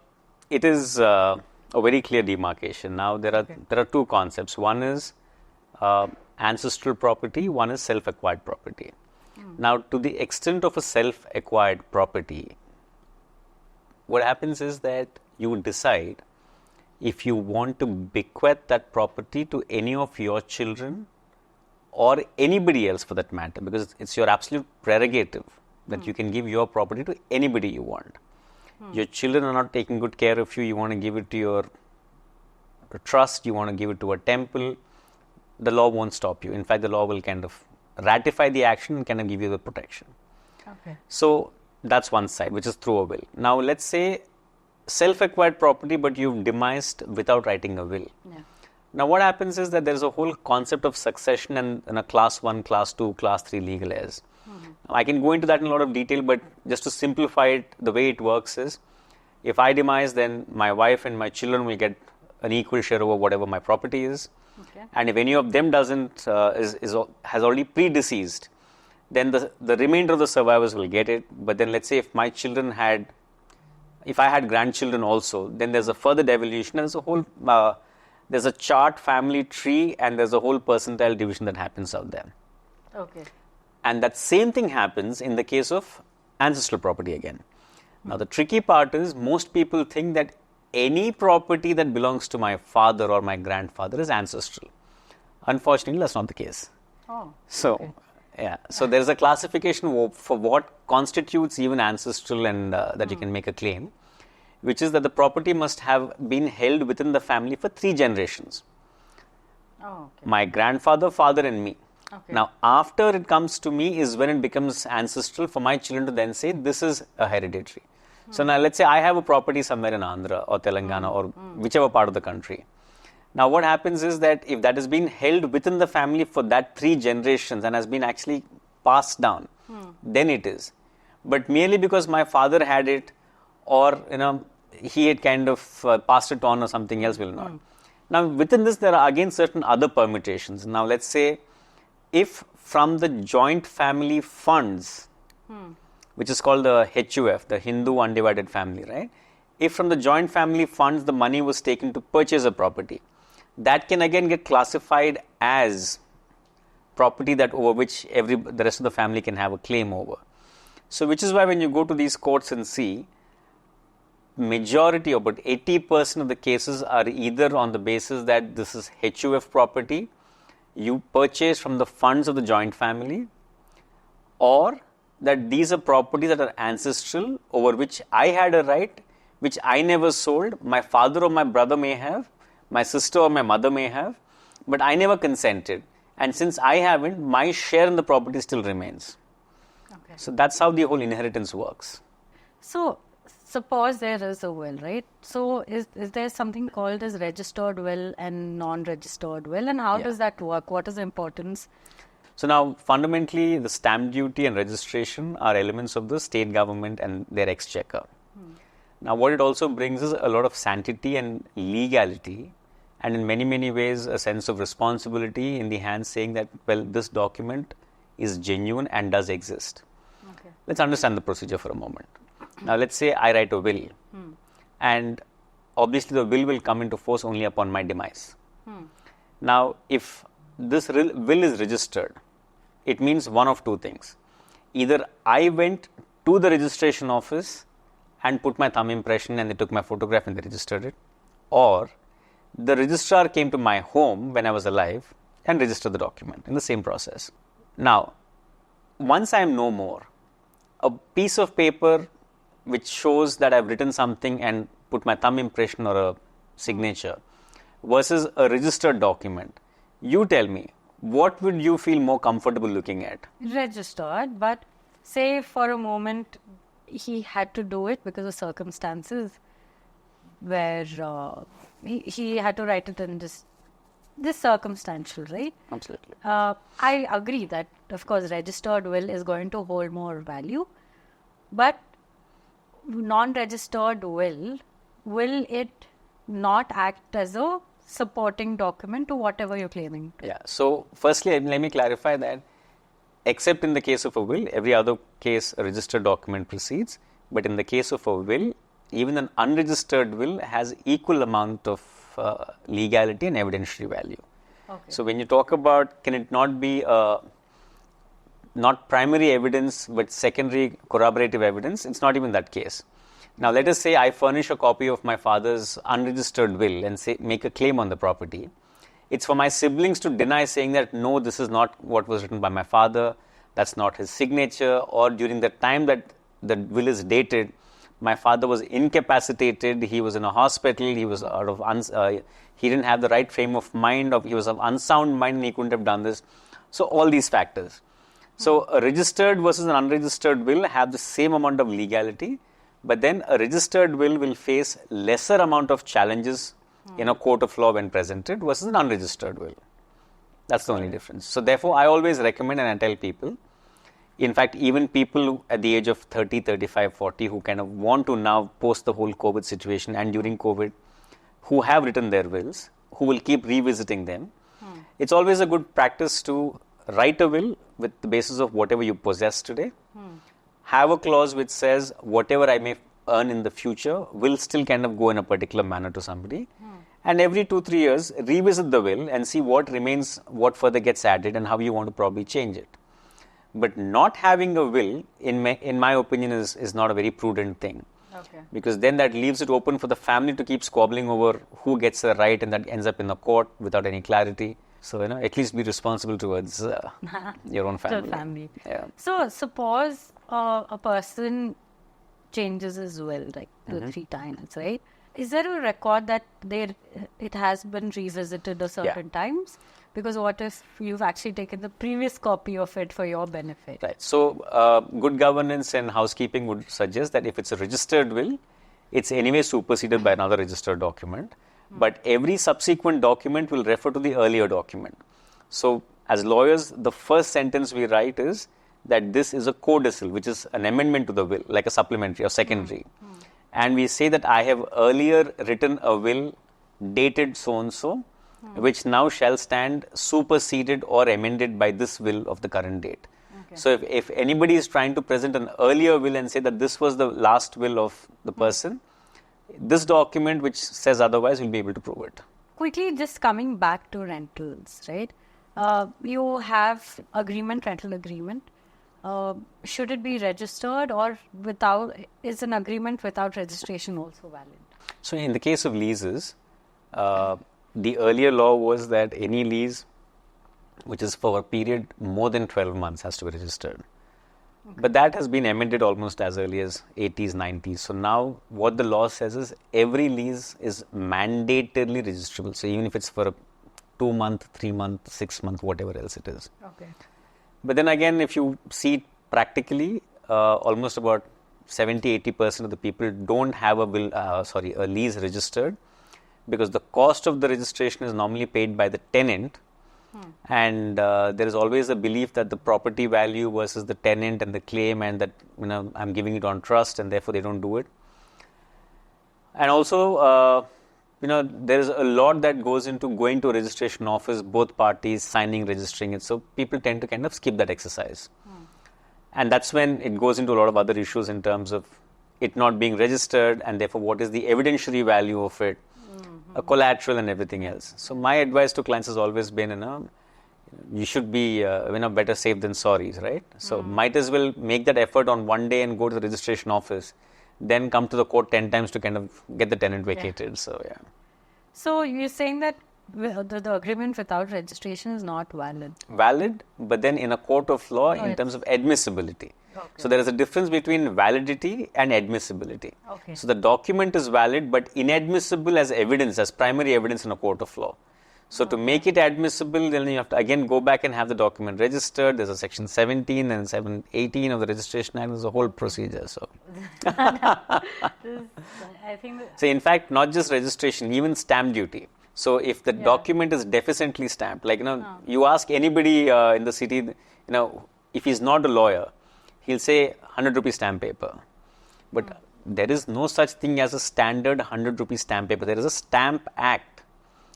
it is a very clear demarcation. Now there are two concepts. One is ancestral property. One is self-acquired property. Now, to the extent of a self-acquired property, what happens is that you decide if you want to bequeath that property to any of your children or anybody else for that matter, because it's your absolute prerogative that you can give your property to anybody you want. Your children are not taking good care of you, you want to give it to your trust, you want to give it to a temple, the law won't stop you. In fact, the law will kind of ratify the action and kind of give you the protection. Okay. So that's one side, which is through a will. Now, let's say self-acquired property, but you've demised without writing a will. Yeah. Now, what happens is that there's a whole concept of succession and a class 1, class 2, class 3 legal heirs. I can go into that in a lot of detail, but just to simplify it, the way it works is, if I demise, then my wife and my children will get an equal share over whatever my property is. Okay. And if any of them has already predeceased, then the remainder of the survivors will get it. But then let's say if I had grandchildren also, then there's a further devolution. There's a whole there's a chart family tree, and there's a whole percentile division that happens out there. Okay. And that same thing happens in the case of ancestral property again. Now, the tricky part is most people think that any property that belongs to my father or my grandfather is ancestral. Unfortunately, that's not the case. Oh. So, okay. Yeah. So, there is a classification for what constitutes even ancestral and that you can make a claim, which is that the property must have been held within the family for 3 generations. Oh, okay. My grandfather, father and me. Okay. Now, after it comes to me is when it becomes ancestral for my children to then say this is a hereditary. So now let's say I have a property somewhere in Andhra or Telangana or whichever part of the country. Now what happens is that if that has been held within the family for that 3 generations and has been actually passed down, then it is. But merely because my father had it or he had kind of passed it on or something else will not. Now within this there are again certain other permutations. Now let's say if from the joint family funds, which is called the HUF, the Hindu Undivided Family, right? If from the joint family funds the money was taken to purchase a property, that can again get classified as property that over which the rest of the family can have a claim over. So which is why when you go to these courts and see, majority, about 80% of the cases are either on the basis that this is HUF property, you purchase from the funds of the joint family, or that these are properties that are ancestral over which I had a right, which I never sold, my father or my brother may have, my sister or my mother may have, but I never consented. And since I haven't, my share in the property still remains. Okay. So that's how the whole inheritance works. So suppose there is a will, right? So is there something called as registered will and non-registered will, and how does that work? What is the importance? So now fundamentally the stamp duty and registration are elements of the state government and their exchequer. Now what it also brings is a lot of sanctity and legality, and in many ways a sense of responsibility in the hands saying that, well, this document is genuine and does exist. Okay. Let's understand the procedure for a moment. Now let's say I write a will, and obviously the will come into force only upon my demise. Now if this will is registered, it means one of 2 things. Either I went to the registration office and put my thumb impression and they took my photograph and they registered it, or the registrar came to my home when I was alive and registered the document in the same process. Now, once I am no more, a piece of paper which shows that I've written something and put my thumb impression or a signature versus a registered document, you tell me, what would you feel more comfortable looking at? Registered, but say for a moment he had to do it because of circumstances where he had to write it in this circumstantial, right? Absolutely. I agree that, of course, registered will is going to hold more value, but non-registered will it not act as a supporting document to whatever you're claiming. Yeah. So, firstly, let me clarify that except in the case of a will, every other case a registered document precedes. But in the case of a will, even an unregistered will has equal amount of legality and evidentiary value. Okay. So, when you talk about can it not be not primary evidence but secondary corroborative evidence, it's not even that case. Now, let us say I furnish a copy of my father's unregistered will and say make a claim on the property. It's for my siblings to deny, saying that no, this is not what was written by my father, that's not his signature, or during the time that the will is dated, my father was incapacitated, he was in a hospital, he was out of he didn't have the right frame of mind, he was of unsound mind and he couldn't have done this. So all these factors. So a registered versus an unregistered will have the same amount of legality, but then a registered will face lesser amount of challenges in a court of law when presented versus an unregistered will. That's the only difference. So therefore, I always recommend and I tell people, in fact, even people at the age of 30, 35, 40 who kind of want to now post the whole COVID situation and during COVID, who have written their wills, who will keep revisiting them, it's always a good practice to write a will with the basis of whatever you possess today, have a clause which says whatever I may earn in the future will still kind of go in a particular manner to somebody, and every 2-3 years revisit the will and see what remains, what further gets added and how you want to probably change it. But not having a will, in my opinion, is not a very prudent thing. Okay. Because then that leaves it open for the family to keep squabbling over who gets the right, and that ends up in the court without any clarity. So, at least be responsible towards your own family. Your family. Yeah. So, suppose a person changes his will like 2-3 times, right? Is there a record that it has been revisited a certain times? Because what if you've actually taken the previous copy of it for your benefit? Right. So, good governance and housekeeping would suggest that if it's a registered will, it's anyway superseded by another registered document. But every subsequent document will refer to the earlier document. So, as lawyers, the first sentence we write is that this is a codicil, which is an amendment to the will, like a supplementary or secondary. And we say that I have earlier written a will dated so-and-so, which now shall stand superseded or amended by this will of the current date. Okay. So, if anybody is trying to present an earlier will and say that this was the last will of the person, this document which says otherwise will be able to prove it. Quickly, just coming back to rentals, right? You have rental agreement. Should it be registered or is an agreement without registration also valid? So, in the case of leases, the earlier law was that any lease which is for a period more than 12 months has to be registered. Okay. But that has been amended almost as early as 80s, 90s. So now what the law says is every lease is mandatorily registrable. So even if it's for a 2-month, 3-month, 6-month, whatever else it is. Okay. But then again, if you see it practically, almost about 70-80% of the people don't have a lease registered, because the cost of the registration is normally paid by the tenant, and there is always a belief that the property value versus the tenant and the claim, and that I'm giving it on trust, and therefore they don't do it. And also, there is a lot that goes into going to a registration office, both parties signing, registering it. So people tend to kind of skip that exercise, and that's when it goes into a lot of other issues in terms of it not being registered, and therefore what is the evidentiary value of it. A collateral and everything else. So my advice to clients has always been, you should be better safe than sorry, right? So might as well make that effort on one day and go to the registration office, then come to the court 10 times to kind of get the tenant vacated. Yeah. So yeah. So you're saying that the agreement without registration is not valid? Valid, but then in a court of law in terms of admissibility. Okay. So there is a difference between validity and admissibility. Okay. So the document is valid but inadmissible as evidence, as primary evidence in a court of law. So to make it admissible, then you have to again go back and have the document registered. There's a section 17 and 718 of the Registration Act. There's a whole procedure. So, I think so in fact, not just registration, even stamp duty. So if the document is deficiently stamped, like you ask anybody in the city, if he's not a lawyer, he'll say 100 rupee stamp paper. But there is no such thing as a standard 100 rupee stamp paper. There is a Stamp Act,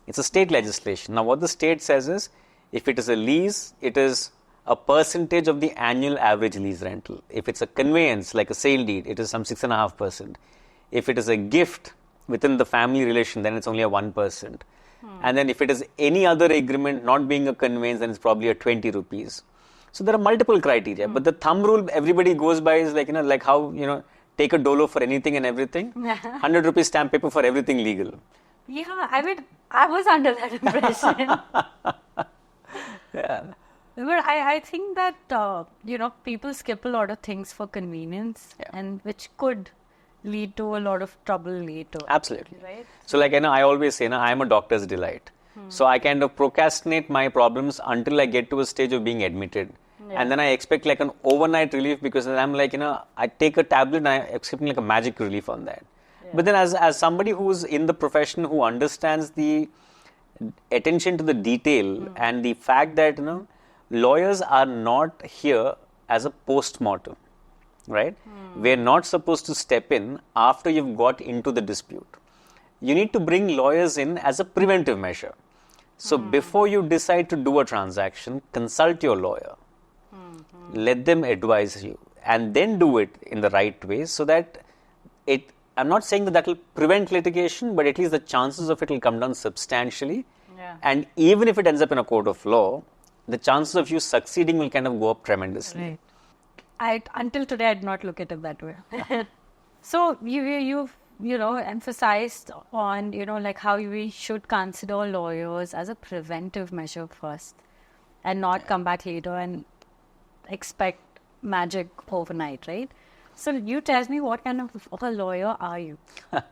It's a state legislation. Now, what the state says is, if it is a lease, it is a percentage of the annual average lease rental. If it's a conveyance, like a sale deed, it is some 6.5%. If it is a gift within the family relation, then it's only a 1%. And then if it is any other agreement not being a conveyance, then it's probably a 20 rupees. So there are multiple criteria, but the thumb rule everybody goes by is like, like how, take a dolo for anything and everything, 100 rupees stamp paper for everything legal. Yeah, I was under that impression. Yeah. But I think that, people skip a lot of things for convenience, and which could lead to a lot of trouble later. Absolutely. Right? So like, I always say, I am a doctor's delight. So I kind of procrastinate my problems until I get to a stage of being admitted. Yeah. And then I expect like an overnight relief, because I'm like, I take a tablet and I expect like a magic relief on that. Yeah. But then as somebody who's in the profession, who understands the attention to the detail and the fact that, lawyers are not here as a post-mortem, right? We're not supposed to step in after you've got into the dispute. You need to bring lawyers in as a preventive measure. So before you decide to do a transaction, consult your lawyer. Let them advise you, and then do it in the right way, so that I'm not saying that will prevent litigation, but at least the chances of it will come down substantially. Yeah. And even if it ends up in a court of law, the chances of you succeeding will kind of go up tremendously. Right. Until today, I did not look at it that way. So you've emphasized on, like how we should consider lawyers as a preventive measure first, and not come back later and expect magic overnight, right? So you tell me, what kind of a lawyer are you,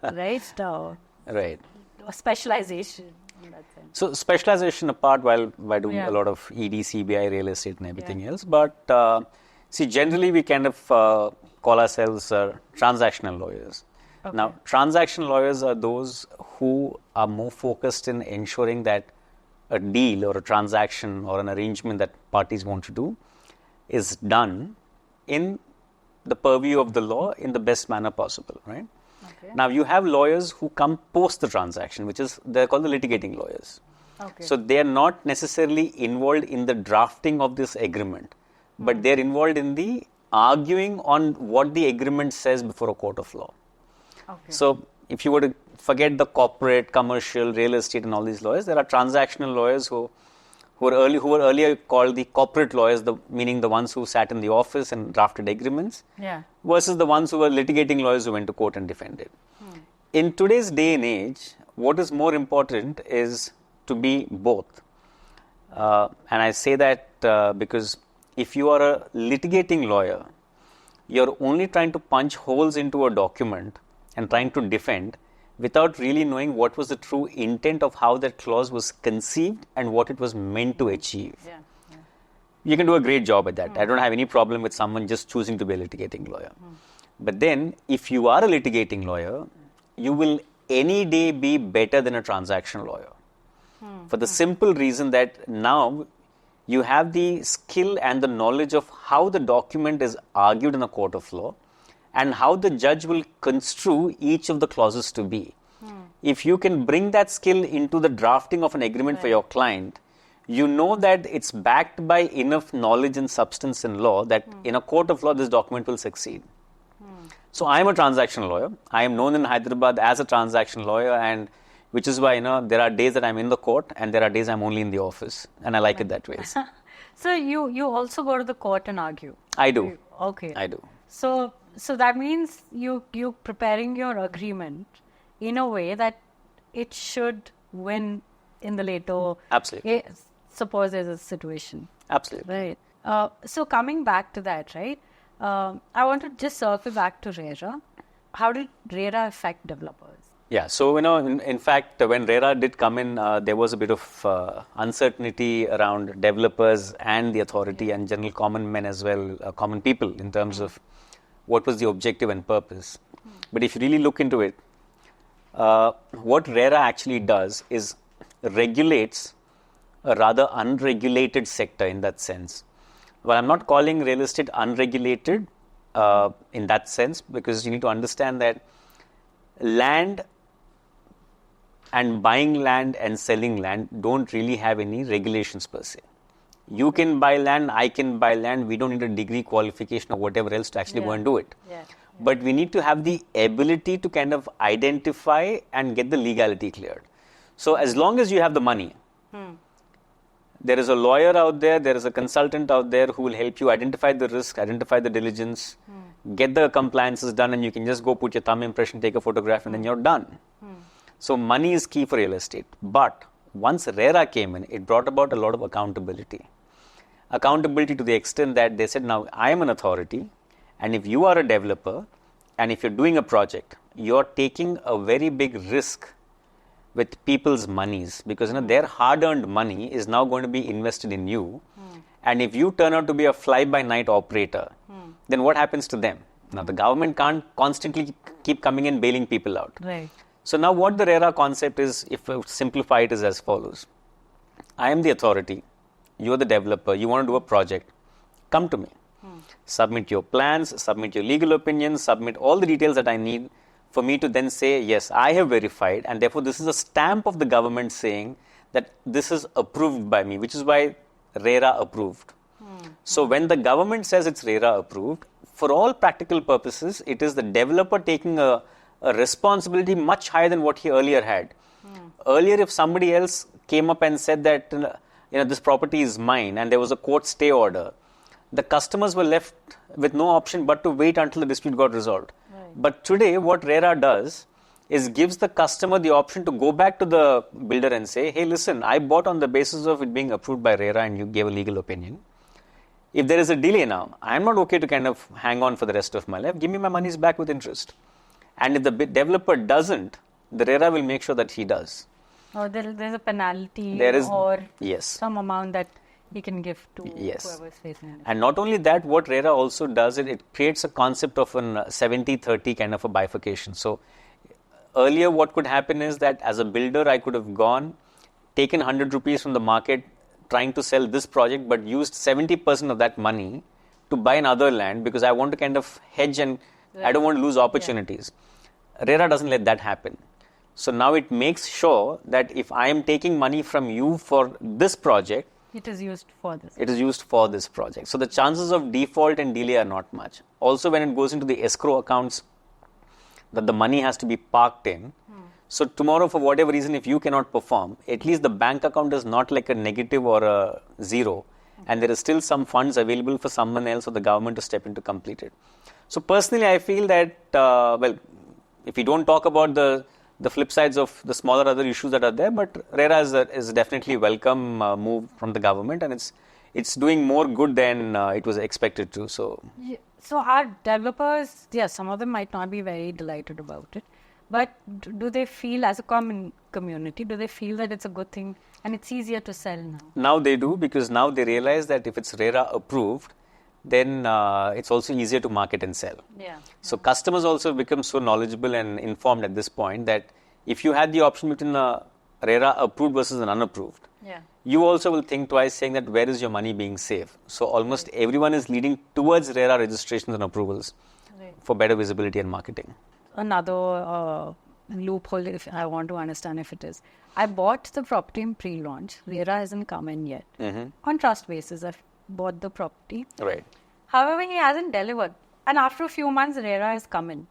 right? Right. Specialization in that sense. So specialization apart, while I do a lot of ED, CBI, real estate and everything else, but see, generally we kind of call ourselves transactional lawyers. Okay. Now, transactional lawyers are those who are more focused in ensuring that a deal or a transaction or an arrangement that parties want to do is done in the purview of the law in the best manner possible, right? Okay. Now, you have lawyers who come post the transaction, they're called the litigating lawyers. Okay. So they are not necessarily involved in the drafting of this agreement, but they're involved in the arguing on what the agreement says before a court of law. Okay. So if you were to forget the corporate, commercial, real estate and all these lawyers, there are transactional lawyers who were earlier called the corporate lawyers, meaning the ones who sat in the office and drafted agreements, versus the ones who were litigating lawyers who went to court and defended. In today's day and age, what is more important is to be both. And I say that because if you are a litigating lawyer, you're only trying to punch holes into a document and trying to defend without really knowing what was the true intent of how that clause was conceived and what it was meant to achieve. Yeah. You can do a great job at that. I don't have any problem with someone just choosing to be a litigating lawyer. But then, if you are a litigating lawyer, you will any day be better than a transaction lawyer. For the simple reason that now you have the skill and the knowledge of how the document is argued in a court of law, and how the judge will construe each of the clauses to be. If you can bring that skill into the drafting of an agreement for your client, you know that it's backed by enough knowledge and substance in law that in a court of law, this document will succeed. So I am a transaction lawyer. I am known in Hyderabad as a transaction lawyer, and which is why, there are days that I'm in the court and there are days I'm only in the office, and I like it that way. So you also go to the court and argue? I do. Okay. I do. So that means you're preparing your agreement in a way that it should win in the later. Absolutely. Suppose there's a situation. Absolutely. Right. So coming back to that, right? I want to just circle back to RERA. How did RERA affect developers? Yeah. So, in fact, when RERA did come in, there was a bit of uncertainty around developers and the authority and general common men as well, common people, in terms of what was the objective and purpose. But if you really look into it, what RERA actually does is regulates a rather unregulated sector in that sense. Well, I'm not calling real estate unregulated in that sense, because you need to understand that land and buying land and selling land don't really have any regulations per se. You can buy land, I can buy land. We don't need a degree, qualification or whatever else to actually go and do it. But we need to have the ability to kind of identify and get the legality cleared. So as long as you have the money, there is a lawyer out there, there is a consultant out there who will help you identify the risk, identify the diligence, get the compliances done, and you can just go put your thumb impression, take a photograph, and then you're done. So money is key for real estate. But once RERA came in, it brought about a lot of accountability. Accountability to the extent that they said, now I am an authority, and if you are a developer, and if you're doing a project, you're taking a very big risk with people's monies, because their hard-earned money is now going to be invested in you. And if you turn out to be a fly-by-night operator, then what happens to them? Now the government can't constantly keep coming and bailing people out. Right. So now what the RERA concept is, if I simplify it, is as follows. I am the authority, you're the developer, you want to do a project, come to me. Submit your plans, submit your legal opinions, submit all the details that I need for me to then say, yes, I have verified, and therefore this is a stamp of the government saying that this is approved by me, which is why RERA approved. So when the government says it's RERA approved, for all practical purposes, it is the developer taking a responsibility much higher than what he earlier had. Earlier, if somebody else came up and said that this property is mine and there was a court stay order, the customers were left with no option but to wait until the dispute got resolved. But today, what RERA does is gives the customer the option to go back to the builder and say, hey, listen, I bought on the basis of it being approved by RERA and you gave a legal opinion. If there is a delay now, I'm not okay to kind of hang on for the rest of my life. Give me my monies back with interest. And if the developer doesn't, the RERA will make sure that he does. Or there's a penalty or some amount that he can give to whoever is facing it. And not only that, what RERA also does, it creates a concept of an 70-30 kind of a bifurcation. So earlier what could happen is that as a builder, I could have gone, taken 100 rupees from the market, trying to sell this project, but used 70% of that money to buy another land because I want to kind of hedge and I don't want to lose opportunities. RERA doesn't let that happen. So now it makes sure that if I am taking money from you for this project, it is used for this. It is used for this project. So the chances of default and delay are not much. Also, when it goes into the escrow accounts, that the money has to be parked in. So tomorrow, for whatever reason, if you cannot perform, at least the bank account is not like a negative or a zero. And there is still some funds available for someone else or the government to step in to complete it. So personally, I feel that, if we don't talk about the flip sides of the smaller other issues that are there, but RERA is definitely a welcome move from the government, and it's doing more good than it was expected to. So our developers, some of them might not be very delighted about it, but do they feel, as a common community, do they feel that it's a good thing and it's easier to sell now? Now they do, because now they realize that if it's RERA approved, then it's also easier to market and sell. So customers also become so knowledgeable and informed at this point that if you had the option between a RERA approved versus an unapproved, you also will think twice, saying that where is your money being saved. So almost everyone is leading towards RERA registrations and approvals for better visibility and marketing. Another loophole, if I want to understand if it is, I bought the property in pre-launch. RERA hasn't come in yet. On trust basis, I've bought the property. Right. However, he hasn't delivered. And after a few months, RERA has come in.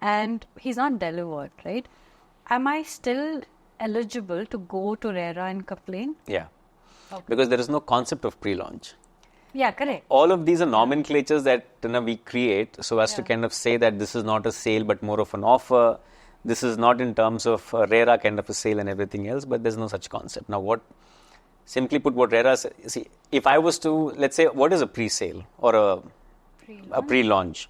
And he's not delivered, right? Am I still eligible to go to RERA and complain? Yeah. Because there is no concept of pre-launch. Yeah, correct. All of these are nomenclatures that we create so as to kind of say that this is not a sale but more of an offer. This is not in terms of RERA kind of a sale and everything else, but there's no such concept. Now simply put, what RERA says, see, if I was to, let's say, what is a pre-sale or a pre-launch?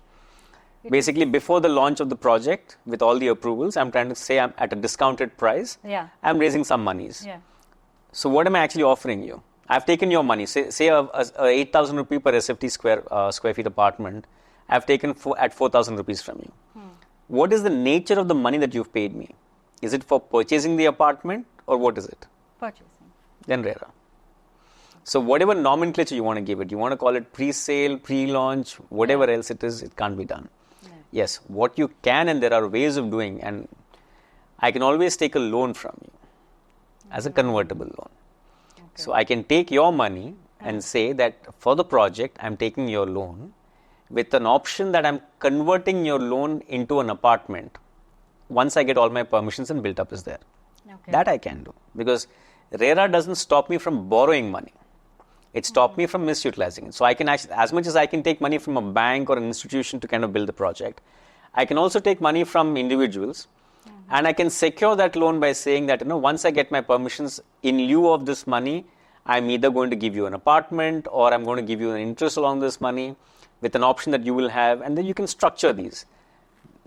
Basically, before the launch of the project, with all the approvals, I'm trying to say I'm at a discounted price. I'm raising some monies. So what am I actually offering you? I've taken your money, say a 8,000 rupee per SFT square feet apartment. I've taken at 4,000 rupees from you. What is the nature of the money that you've paid me? Is it for purchasing the apartment or what is it? Purchasing. Then RERA. So whatever nomenclature you want to give it, you want to call it pre-sale, pre-launch, whatever else it is, it can't be done. Yes, what you can, and there are ways of doing, and I can always take a loan from you as a convertible loan. So I can take your money and say that for the project, I'm taking your loan with an option that I'm converting your loan into an apartment once I get all my permissions and built up is there. That I can do, because RERA doesn't stop me from borrowing money. It stopped me from misutilizing it. So I can actually, as much as I can take money from a bank or an institution to kind of build the project, I can also take money from individuals, and I can secure that loan by saying that, once I get my permissions, in lieu of this money, I'm either going to give you an apartment or I'm going to give you an interest along this money with an option that you will have, and then you can structure these.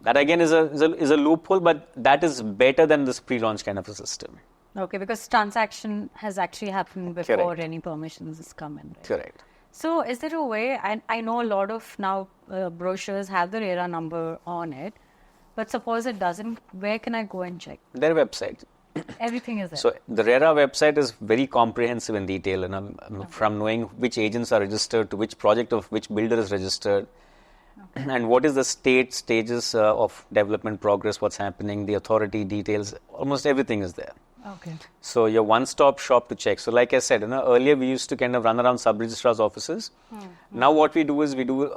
That again is a loophole, but that is better than this pre-launch kind of a system. Okay, because transaction has actually happened before any permissions has come in. Right? Correct. So is there a way, I know a lot of now brochures have the RERA number on it, but suppose it doesn't, where can I go and check? Their website. Everything is there. So the RERA website is very comprehensive in detail, and from knowing which agents are registered to which project of which builder is registered, and what is the stages of development progress, what's happening, the authority details, almost everything is there. Okay. So your one-stop shop to check. So like I said, earlier we used to kind of run around sub-registrar's offices. Now what we do is we do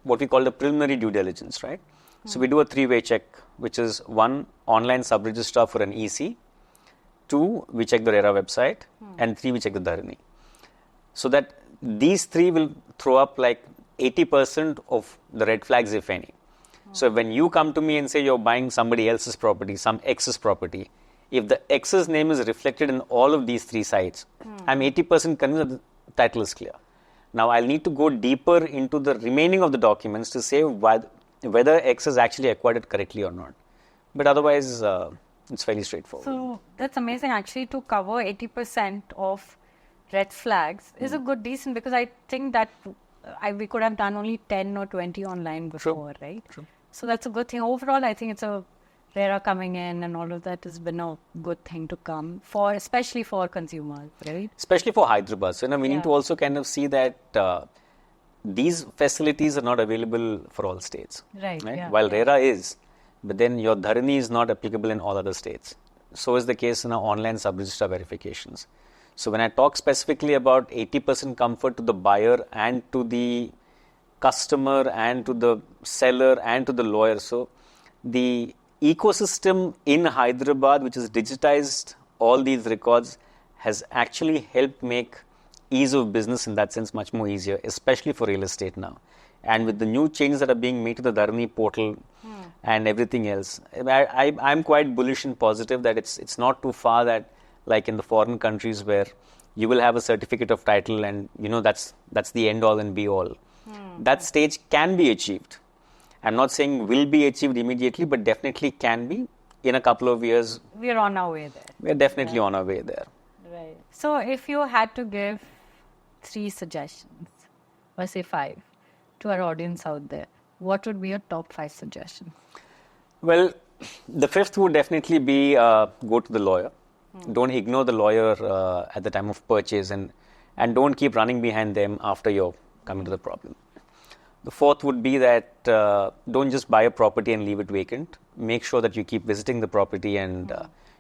what we call the preliminary due diligence, right? So we do a three-way check, which is 1, online sub-registrar for an EC, 2, we check the RERA website, and 3, we check the Dharani. So that these 3 will throw up like 80% of the red flags, if any. So when you come to me and say you're buying somebody else's property, some X's property, if the X's name is reflected in all of these 3 sites, I'm 80% convinced that the title is clear. Now I'll need to go deeper into the remaining of the documents to say whether X has actually acquired it correctly or not. But otherwise, it's fairly straightforward. So that's amazing. Actually, to cover 80% of red flags is a good decent, because I think that we could have done only 10 or 20 online before, right? True. So that's a good thing. Overall, I think it's a RERA coming in and all of that has been a good thing to come for, especially for consumers, right? Especially for Hyderabad. So we need to also kind of see that these facilities are not available for all states. Right. Yeah. While RERA is, but then your Dharani is not applicable in all other states. So is the case in our online sub-registrar verifications. So when I talk specifically about 80% comfort to the buyer and to the customer and to the seller and to the lawyer, so the ecosystem in Hyderabad, which has digitized all these records, has actually helped make ease of business in that sense much more easier, especially for real estate now. And with the new changes that are being made to the Dharani portal and everything else, I'm quite bullish and positive that it's not too far that, like in the foreign countries where you will have a certificate of title and that's the end all and be all. That stage can be achieved. I'm not saying will be achieved immediately, but definitely can be in a couple of years. We're on our way there. We're definitely on our way there. Right. So if you had to give 3 suggestions, or say 5, to our audience out there, what would be your top 5 suggestions? Well, the 5th would definitely be go to the lawyer. Don't ignore the lawyer at the time of purchase, and don't keep running behind them after you're coming to the problem. The 4th would be that don't just buy a property and leave it vacant. Make sure that you keep visiting the property and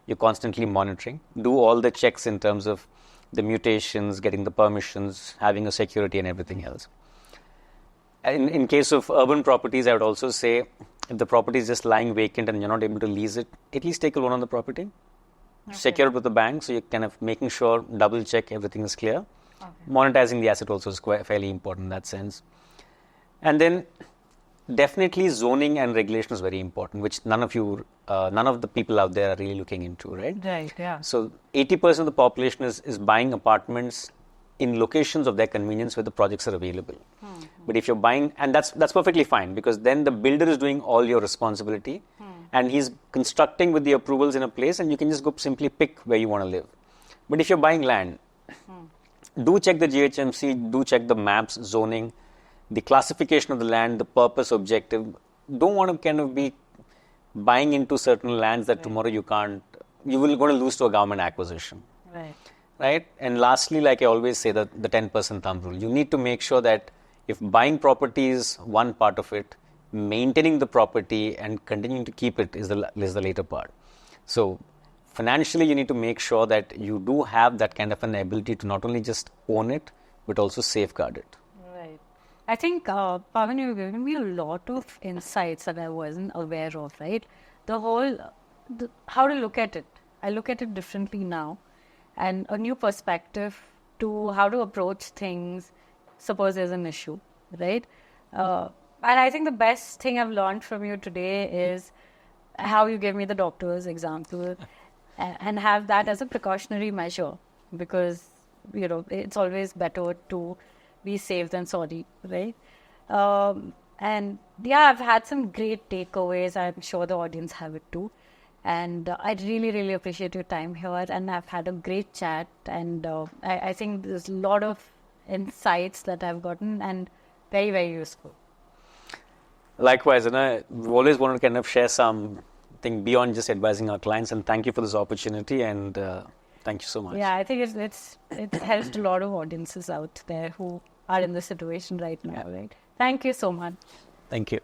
you're constantly monitoring. Do all the checks in terms of the mutations, getting the permissions, having a security and everything else. In case of urban properties, I would also say if the property is just lying vacant and you're not able to lease it, at least take a loan on the property. Okay. Secure it with the bank, so you're kind of making sure, double check everything is clear. Okay. Monetizing the asset also is quite fairly important in that sense. And then definitely zoning and regulation is very important, which none of the people out there are really looking into, right? Right, yeah. So 80% of the population is buying apartments in locations of their convenience where the projects are available. But if you're buying, and that's perfectly fine, because then the builder is doing all your responsibility and he's constructing with the approvals in a place and you can just go simply pick where you want to live. But if you're buying land, do check the GHMC, do check the maps, zoning, the classification of the land, the purpose, objective. Don't want to kind of be buying into certain lands that tomorrow you will going to lose to a government acquisition. Right? And lastly, like I always say, the 10% thumb rule. You need to make sure that if buying property is one part of it, maintaining the property and continuing to keep it is the later part. So financially, you need to make sure that you do have that kind of an ability to not only just own it, but also safeguard it. Right. I think, Pavan, you've given me a lot of insights that I wasn't aware of, right? How to look at it. I look at it differently now, and a new perspective to how to approach things, suppose there's an issue, right? And I think the best thing I've learned from you today is how you gave me the doctor's example and have that as a precautionary measure, because, it's always better to be safe than sorry, right? And yeah, I've had some great takeaways. I'm sure the audience have it too. And I really, really appreciate your time here. And I've had a great chat. And I think there's a lot of insights that I've gotten and very, very useful. Likewise, we've always wanted to kind of share something beyond just advising our clients. And thank you for this opportunity. And thank you so much. Yeah, I think it helped a lot of audiences out there who are in this situation right now, right? Thank you so much. Thank you.